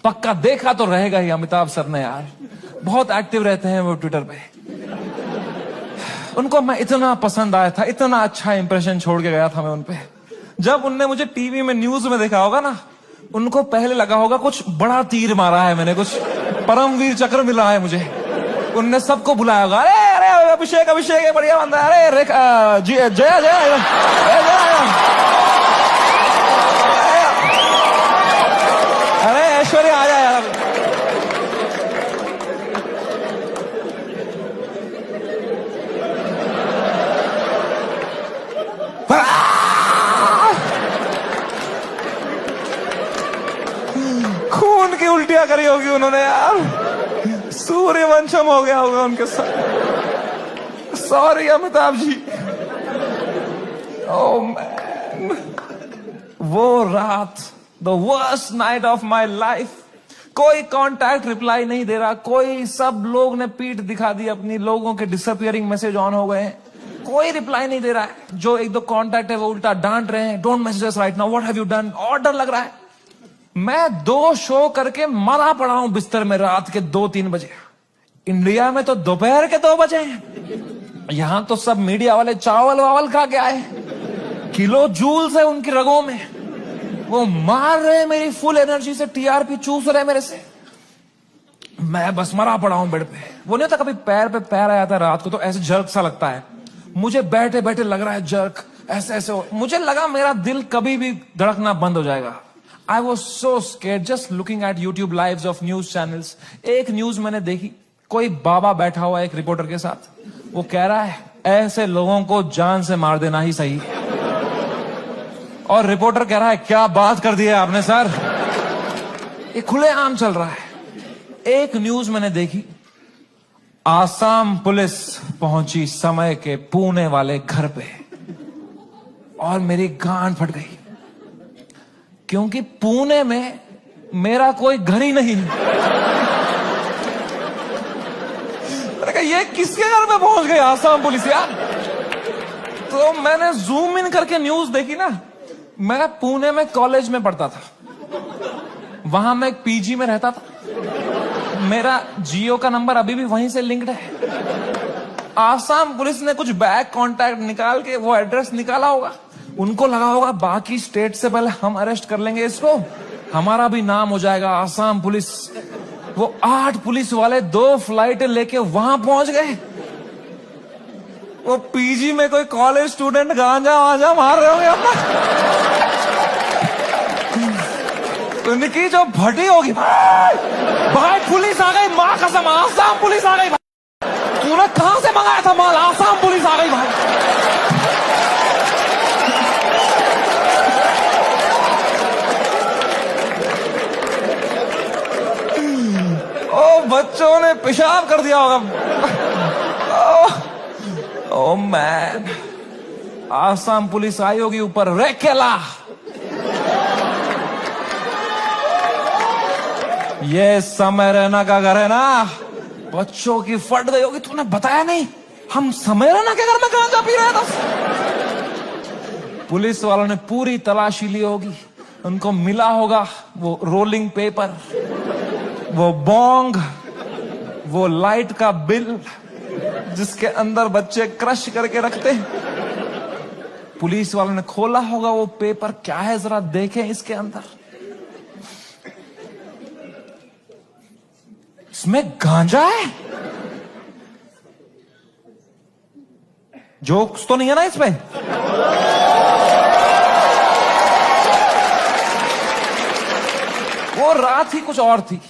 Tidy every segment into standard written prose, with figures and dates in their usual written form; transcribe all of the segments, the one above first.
पक्का देखा तो रहेगा ही अमिताभ सर ने यार, बहुत एक्टिव रहते हैं वो ट्विटर पे। उनको मैं इतना पसंद आया था, इतना अच्छा इंप्रेशन छोड़ के गया था मैं उनपे। जब उनने मुझे टीवी में न्यूज में देखा होगा ना, उनको पहले लगा होगा कुछ बड़ा तीर मारा है मैंने, कुछ परमवीर चक्र मिला है मुझे। उनने सबको बुलाया होगा, अरे अरे अभिषेक अभिषेक है, बढ़िया बंदा, अरे जया जया जया, अरे ऐश्वर्या आ जाए यार। खून की उल्टियां करी होगी उन्होंने यार, सूर्यवंशम हो गया होगा उनके साथ। Sorry Amitabh ji. Oh man, वो रात, the worst night of my life. कोई कांटेक्ट रिप्लाई नहीं दे रहा, कोई, सब लोग ने पीठ दिखा दी अपनी, लोगों के डिसअपियरिंग मैसेज ऑन हो गए हैं, कोई रिप्लाई नहीं दे रहा है। जो एक दो कांटेक्ट है वो उल्टा डांट रहे हैं, don't message us right now, what have you done, और डर लग रहा है। मैं 2 शो करके मरा पड़ा हूं बिस्तर में रात के 2-3 बजे। इंडिया में तो दोपहर के 2 बजे हैं, यहां तो सब मीडिया वाले चावल वावल खा के आए, किलो जूल्स है उनकी रगों में, वो मार रहे हैं मेरी फुल एनर्जी से, टीआरपी चूस रहे मेरे से। मैं बस मरा पड़ा हूं बेड पे। वो नहीं होता कभी पैर पे पैर आया था रात को तो ऐसे जर्क सा लगता है, मुझे बैठे बैठे लग रहा है जर्क, ऐसे ऐसे मुझे लगा मेरा दिल कभी भी धड़कना बंद हो जाएगा। I was so scared just looking at YouTube lives of news channels. एक न्यूज मैंने देखी, कोई बाबा बैठा हुआ है एक रिपोर्टर के साथ, वो कह रहा है ऐसे लोगों को जान से मार देना ही सही है। और रिपोर्टर कह रहा है क्या बात कर दी है आपने सर। ये खुलेआम चल रहा है। एक न्यूज मैंने देखी, आसाम पुलिस पहुंची समय के पुणे वाले घर पे, और मेरी गांड फट गई, क्योंकि पुणे में मेरा कोई घर ही नहीं। मैंने कहा ये किसके घर पे पहुंच गई आसाम पुलिस यार। तो मैंने जूम इन करके न्यूज देखी ना। मैं पुणे में कॉलेज में पढ़ता था, वहां मैं एक पीजी में रहता था, मेरा जियो का नंबर अभी भी वहीं से लिंक्ड है। आसाम पुलिस ने कुछ बैक कांटेक्ट निकाल के वो एड्रेस निकाला होगा, उनको लगा होगा बाकी स्टेट से पहले हम अरेस्ट कर लेंगे इसको, हमारा भी नाम हो जाएगा आसाम पुलिस। वो 8 पुलिस वाले 2 फ्लाइट लेके वहां पहुंच गए। वो पीजी में कोई कॉलेज स्टूडेंट गांजा वांजा मार रहे होंगे अपना। उनकी जो भटी होगी, भाई पुलिस आ गई, मां कसम आसाम पुलिस आ गई। तूने कहां से मंगाया था माल, आसाम पुलिस आ गई भाई। ओ बच्चों ने पेशाब कर दिया होगा। ओ मैन, आसाम पुलिस आई होगी ऊपर, रेकेला ये समय रैना का घर है ना, बच्चों की फट गई होगी। तूने बताया नहीं, हम समय रैना के घर में गांजा पी रहे थे। पुलिस वालों ने पूरी तलाशी ली होगी, उनको मिला होगा वो रोलिंग पेपर, वो बोंग, वो लाइट का बिल जिसके अंदर बच्चे क्रश करके रखते। पुलिस वालों ने खोला होगा वो पेपर, क्या है जरा देखें इसके अंदर। इसमें गांजा है, जोक्स तो नहीं है ना इसमें। वो रात ही कुछ और थी।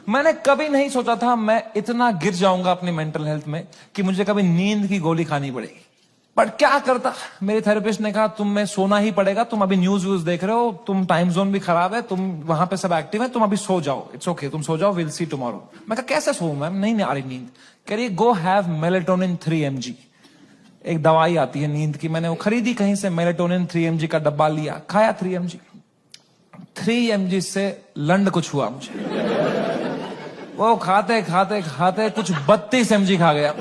मैंने कभी नहीं सोचा था मैं इतना गिर जाऊंगा अपनी मेंटल हेल्थ में कि मुझे कभी नींद की गोली खानी पड़ेगी। बट क्या करता, मेरे थेरेपिस्ट ने कहा तुम में सोना ही पड़ेगा, तुम अभी न्यूज व्यूज देख रहे हो, तुम टाइम जोन भी खराब है, तुम वहां पे सब एक्टिव है, तुम अभी सो जाओ, इट्स ओके, तुम सो जाओ, विल सी टुमारो। मैं कहा कैसे सोऊं मैम, नहीं आ रही नींद। कह रही गो हैव मेलेटोनिन 3 mg, एक दवाई आती है नींद की, मैंने वो खरीदी कहीं से, मेलेटोनिन 3 mg का डब्बा लिया, खाया 3 mg। 3 mg से लंड कुछ हुआ मुझे, वो खाते खाते खाते कुछ 32 mg खा गया।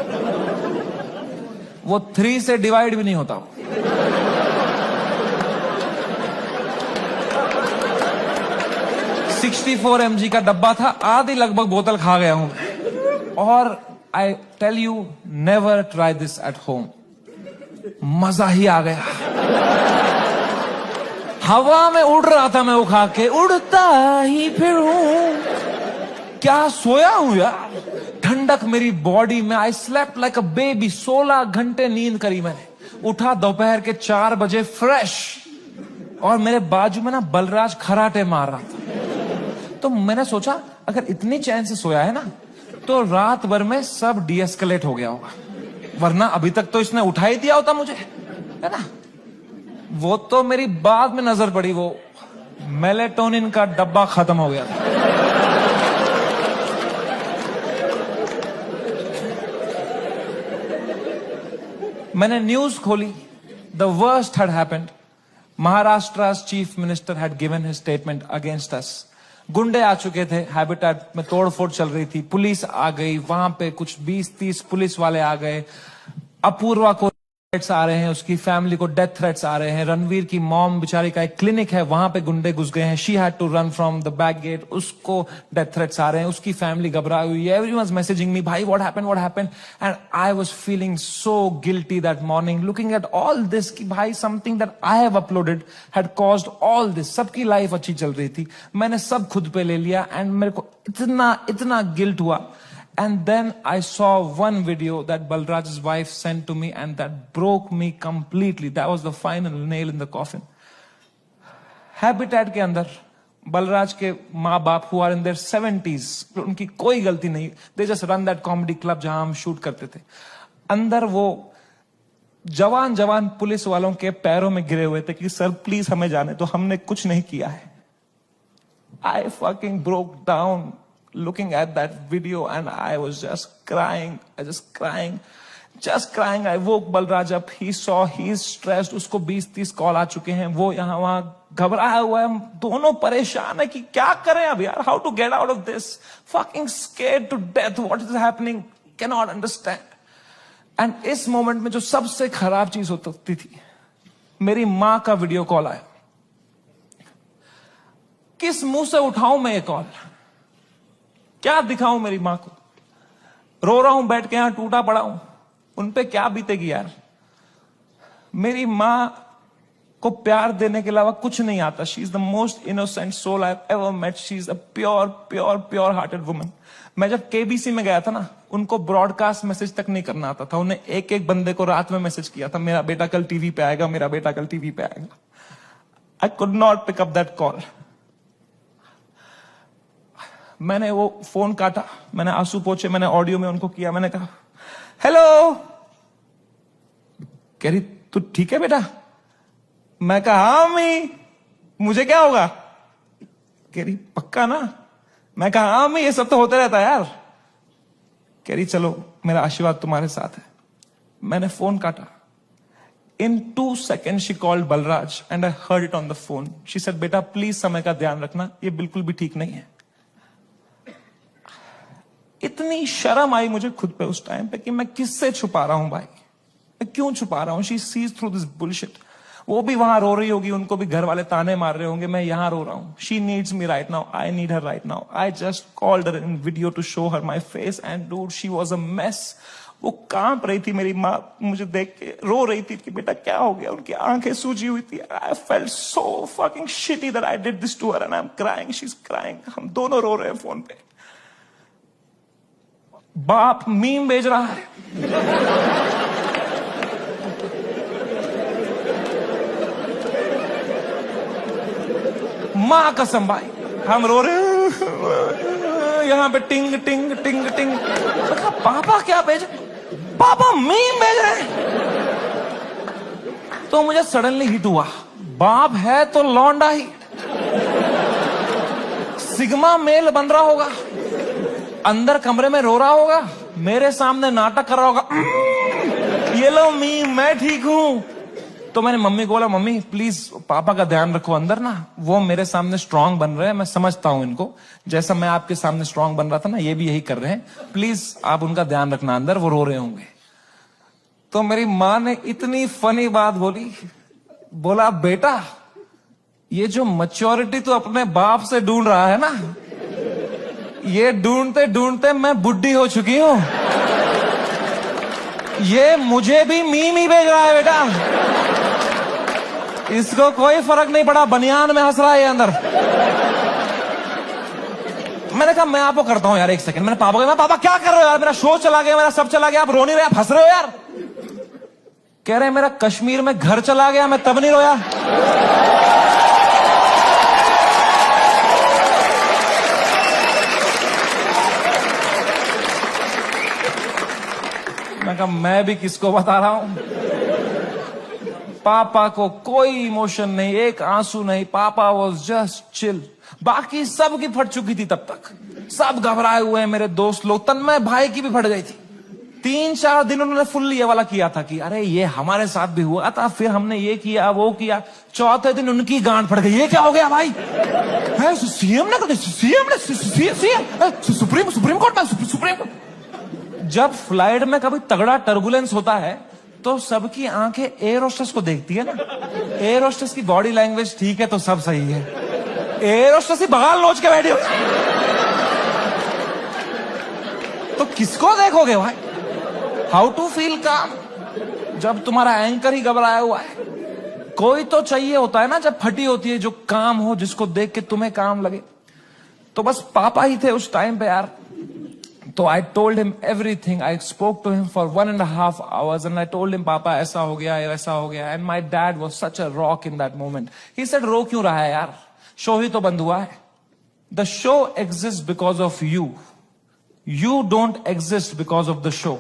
वो 3 से डिवाइड भी नहीं होता। 64 mg का डब्बा था, आधी लगभग बोतल खा गया हूं। और I tell you, never try this at home. मजा ही आ गया। हवा में उड़ रहा था मैं वो खा के, उड़ता ही फिरूं। क्या सोया हूं यार, ठंडक मेरी बॉडी में। I slept like a baby. 16 घंटे नींद करी मैंने। उठा दोपहर के 4 बजे फ्रेश, और मेरे बाजू में ना बलराज खराटे मार रहा था। तो मैंने सोचा अगर इतनी चैन से सोया है ना, तो रात भर में सब डीएस्केलेट हो गया होगा, वरना अभी तक तो इसने उठा ही दिया होता मुझे, है ना। वो तो मेरी बाद में नजर पड़ी, वो मेलेटोनिन का डब्बा खत्म हो गया था। मैंने न्यूज खोली, the worst had happened. Maharashtra's chief minister had given his statement against us. गुंडे आ चुके थे, हैबिटेट में तोड़फोड़ चल रही थी, पुलिस आ गई, वहां पे कुछ 20-30 पुलिस वाले आ गए। अपूर्वा को थ्रेट्स आ रहे हैं, उसकी फैमिली को डेथ थ्रेट्स आ रहे हैं। रणवीर की मॉम बेचारी का एक क्लिनिक है, वहां पे गुंडे घुस गए हैं। She had to run from the back gate, उसको डेथ थ्रेट्स आ रहे हैं। उसकी फैमिली घबराई हुई है। एवरीवन वाज मैसेजिंग मी, भाई what happened. And I was feeling so guilty that morning, looking at all this कि भाई something that I have uploaded had caused all this. सबकी लाइफ अच्छी चल रही थी, मैंने सब खुद पे ले लिया। एंड मेरे को इतना गिल्ट हुआ। And then I saw one video that Balraj's wife sent to me, and that broke me completely. That was the final nail in the coffin. Habitat के अंदर बलराज के माँ बाप who are in their 70s, उनकी कोई गलती नहीं, they just run that comedy club जहां हम शूट करते थे। अंदर वो जवान पुलिस वालों के पैरों में गिरे हुए थे कि सर प्लीज हमें जाने तो, हमने कुछ नहीं किया है। I fucking broke down looking at that video, and I was just crying. I woke Balraj up. He saw he's stressed. उसको 20-30 कॉल आ चुके हैं, वो यहाँ वहां घबराया हुआ है। हम दोनों परेशान है कि क्या करें अब यार, how to get out of this, fucking scared to death, what is happening, cannot understand. And इस मोमेंट में जो सबसे खराब चीज हो सकती थी, मेरी माँ का वीडियो कॉल आया। किस मुंह से उठाऊं मैं ये कॉल, क्या दिखाऊं मेरी मां को। रो रहा हूं बैठ के यहां, टूटा पड़ा हूं, उन पे क्या बीतेगी यार। मेरी मां को प्यार देने के अलावा कुछ नहीं आता। She is the most innocent soul I have ever met. She is a pure hearted woman. मैं जब केबीसी में गया था ना, उनको ब्रॉडकास्ट मैसेज तक नहीं करना आता था। उन्हें एक बंदे को रात में मैसेज किया था, मेरा बेटा कल टीवी पे आएगा, मेरा बेटा कल टीवी पे आएगा। I could not pick up that call. मैंने वो फोन काटा, मैंने आंसू पोंछे, मैंने ऑडियो में उनको किया। मैंने कहा हेलो। कह रही तू ठीक है बेटा? मैं कहा हाँ अम्मी, मुझे क्या होगा? कह रही पक्का ना? मैं कहा हाँ अम्मी, ये सब तो होता रहता है यार। कह रही चलो मेरा आशीर्वाद तुम्हारे साथ है। मैंने फोन काटा। In 2 seconds she called Balraj and I heard it on the phone. She said बेटा प्लीज समय का ध्यान रखना, ये बिल्कुल भी ठीक नहीं है। इतनी शर्म आई मुझे खुद पे उस टाइम पे कि मैं किससे छुपा रहा हूं भाई, मैं क्यों छुपा रहा हूं। She sees through this bullshit. वो भी वहां रो रही होगी, उनको भी घर वाले ताने मार रहे होंगे, मैं यहां रो रहा हूं। She needs me right now, I need her right now. I just called her in video to show her my face and dude she was a mess. वो कांप रही थी, मेरी माँ मुझे देख के रो रही थी कि बेटा क्या हो गया। उनकी आंखें सूजी हुई थी। I felt so fucking shitty that I did this to her and I am crying, she is crying. हम दोनों रो रहे हैं फोन पे। बाप मीम भेज रहा है, मां कसम भाई हम रो रहे हैं यहां पे, टिंग टिंग टिंग टिंग। पापा क्या भेज, पापा मीम भेज रहे हैं। तो मुझे सडनली हिट हुआ, बाप है तो लौंडा ही, सिग्मा मेल बन रहा होगा, अंदर कमरे में रो रहा होगा, मेरे सामने नाटक कर रहा होगा, ये लो मीम मैं ठीक हूं। तो मैंने मम्मी को बोला मम्मी प्लीज पापा का ध्यान रखो अंदर ना, वो मेरे सामने स्ट्रांग बन रहे हैं, मैं समझता हूं इनको, जैसा मैं आपके सामने स्ट्रांग बन रहा था ना, ये भी यही कर रहे हैं, प्लीज आप उनका ध्यान रखना अंदर, वो रो रहे होंगे। तो मेरी माँ ने इतनी फनी बात बोली, बोला बेटा ये जो मैच्योरिटी तो अपने बाप से ढूंढ रहा है ना, ये ढूंढते ढूंढते मैं बुढ़ी हो चुकी हूं। ये मुझे भी मीम ही भेज रहा है बेटा, इसको कोई फर्क नहीं पड़ा, बनियान में हंस रहा है ये अंदर। मैंने कहा मैं आपको करता हूं यार, एक सेकंड। मैंने पापा को, मैं पापा क्या कर रहे हो यार, मेरा शो चला गया, मेरा सब चला गया, आप रो नहीं रहे, आप हंस रहे हो यार। कह रहे मेरा कश्मीर में घर चला गया, मैं तब नहीं रोया। मैं कहा मैं भी किसको बता रहा हूं। पापा को कोई इमोशन नहीं, एक आंसू नहीं, पापा वॉज जस्ट चिल। बाकी सब की फट चुकी थी तब तक, सब घबराए हुए हैं मेरे दोस्त लोग, तन्मय भाई की भी फट गई थी। 3-4 दिन उन्होंने फुल ये वाला किया था कि अरे ये हमारे साथ भी हुआ था, फिर हमने ये किया वो किया। चौथे दिन उनकी गांड फट गई, ये क्या हो गया भाई, है सीएम ने सुप्रीम कोर्ट में सुप्रीम कोर्ट। जब फ्लाइट में कभी तगड़ा टर्बुलेंस होता है तो सबकी आंखें एयर होस्टेस को देखती है ना। एयर होस्टेस की बॉडी लैंग्वेज ठीक है तो सब सही है, एयर होस्टेस ही बगाल नोच के बैठी हो तो किसको देखोगे भाई। हाउ टू फील काम जब तुम्हारा एंकर ही घबराया हुआ है। कोई तो चाहिए होता है ना जब फटी होती है, जो काम हो, जिसको देख के तुम्हें काम लगे। तो बस पापा ही थे उस टाइम पे यार। तो I told him everything. I spoke to him for 1.5 hours and I told him, पापा ऐसा हो गया, ऐसा हो गया। And my dad was such a rock in that moment. He said, रो क्यों रहा है यार, शो ही तो बंद हुआ है। The show exists because of you. You don't exist because of the show.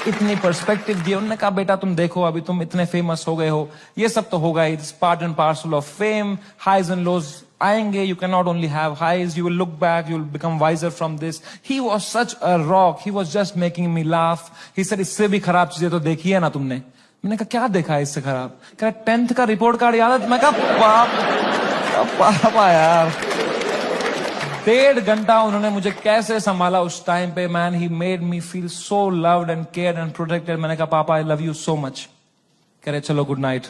इतनी पर्सपेक्टिव दी। उन्होंने कहा बेटा तुम देखो, अभी तुम इतने फेमस हो गए हो, ये सब तो होगा, it's part and parcel of fame, highs and lows आएंगे, you can not only have highs, you will look back, you will become wiser from this. He was such a rock, he was just making me laugh. He said इससे भी खराब चीजें तो देखी है ना तुमने। मैंने कहा क्या देखा है इससे खराब। कहा 10th का रिपोर्ट कार्ड याद है। मैं कहा पापा यार। 1.5 घंटा उन्होंने मुझे कैसे संभाला उस टाइम पे। Man, he made me feel so loved and cared and protected. मैंने कहा पापा I love you so much. कह रहे चलो गुड नाइट।